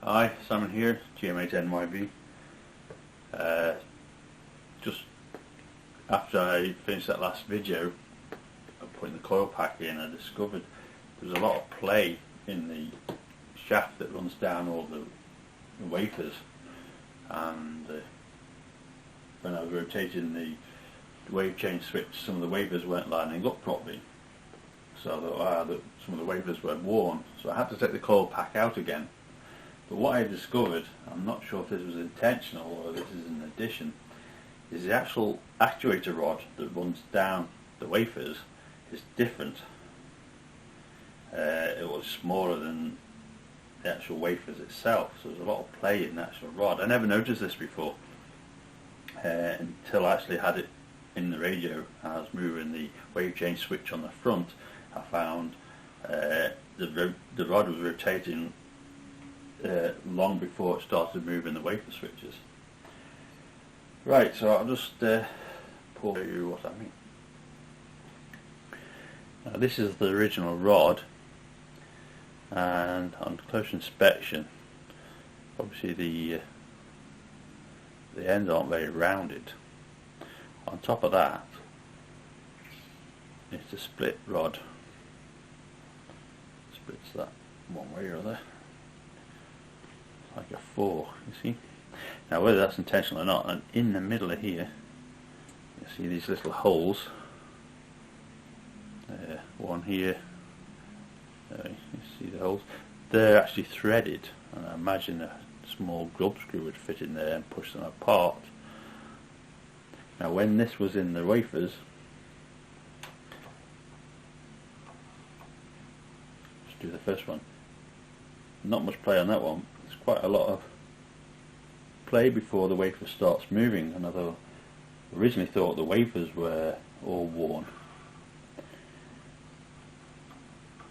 Hi, Simon here, GM8NYB. Just after I finished that last video of putting the coil pack in, I discovered there's a lot of play in the shaft that runs down all the wafers, and when I was rotating the wave change switch, some of the wafers weren't lining up properly, so I thought some of the wafers were worn, so I had to take the coil pack out again. But what I discovered, I'm not sure if this was intentional or this is an addition, is the actual actuator rod that runs down the wafers is different. It was smaller than the actual wafers itself, so there's a lot of play in the actual rod. I never noticed this before until I actually had it in the radio. I was moving the wave change switch on the front. I found the rod was rotating long before it started moving the wafer switches. Right, so I'll just show you what I mean. Now, this is the original rod, and on close inspection, obviously the ends aren't very rounded. On top of that, it's a split rod. Splits that one way or other, like a fork, you see. Now, whether that's intentional or not, and in the middle of here, you see these little holes. One here. You see the holes. They're actually threaded, and I imagine a small grub screw would fit in there and push them apart. Now, when this was in the wafers, let's do the first one. Not much play on that one. There's quite a lot of play before the wafer starts moving, and I originally thought the wafers were all worn.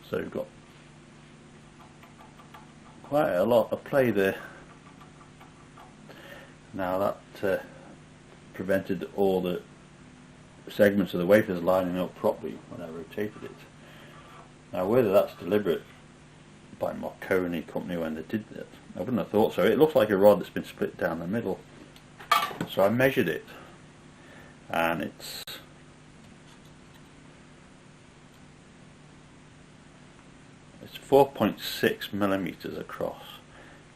So you've got quite a lot of play there. Now that prevented all the segments of the wafers lining up properly when I rotated it. Now, whether that's deliberate by Marconi company when they did that, I wouldn't have thought so. It looks like a rod that's been split down the middle. So I measured it, and it's 4.6 millimeters across,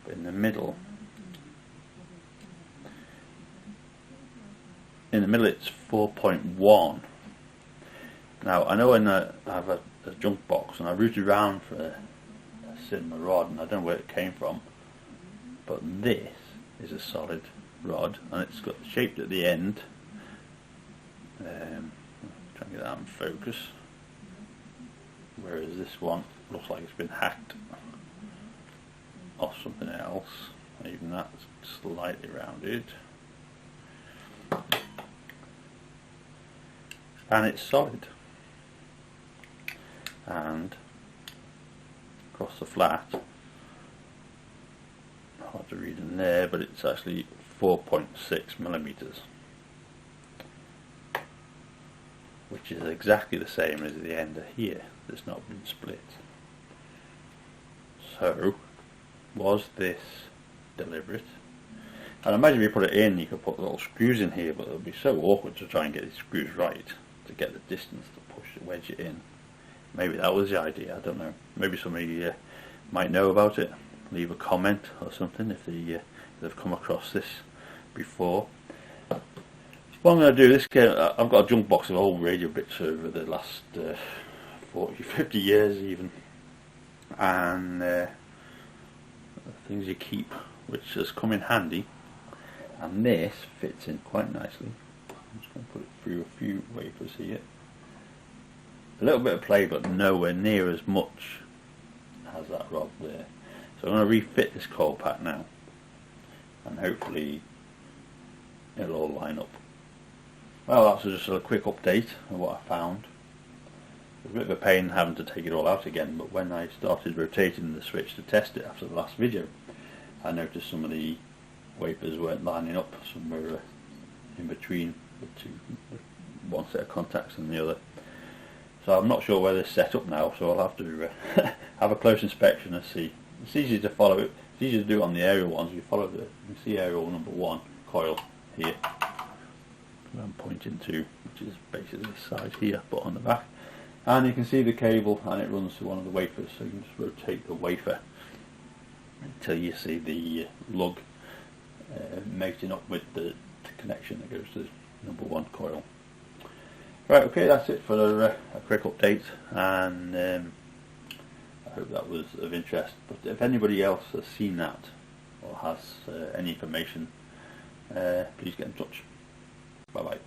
but in the middle it's 4.1. Now, I know I have a junk box, and I rooted around for a cinema rod, and I don't know where it came from, but this is a solid rod, and it's got shaped at the end. Try and get that in focus. Whereas this one looks like it's been hacked off something else. Even that's slightly rounded, and it's solid. And across the flat, hard to read in there, but it's actually 4.6 millimeters, which is exactly the same as the end of here that's not been split. So, was this deliberate? And imagine if you put it in, you could put little screws in here, but it would be so awkward to try and get these screws right to get the distance to push the wedge it in. Maybe that was the idea, I don't know. Maybe somebody might know about it. Leave a comment or something if they've come across this before. What I'm going to do this game, I've got a junk box of old radio bits over the last 40, 50 years even, and things you keep, which has come in handy, and this fits in quite nicely. I'm just going to put it through a few wafers here. A little bit of play, but nowhere near as much as that rod there. So I'm going to refit this coil pack now, and hopefully it'll all line up. Well, that's just a quick update of what I found. It was a bit of a pain having to take it all out again, but when I started rotating the switch to test it after the last video, I noticed some of the wafers weren't lining up somewhere in between one set of contacts and the other. So I'm not sure where this is set up now, so I'll have to have a close inspection and see. It's easy to follow it. It's easy to do it on the aerial ones. You follow you can see aerial number 1 coil here. I'm pointing to, which is basically this side here, but on the back. And you can see the cable, and it runs to one of the wafers. So you can just rotate the wafer until you see the lug mating up with the connection that goes to number 1 coil. Right, okay, that's it for a quick update, and I hope that was of interest. But if anybody else has seen that or has any information, please get in touch. Bye bye.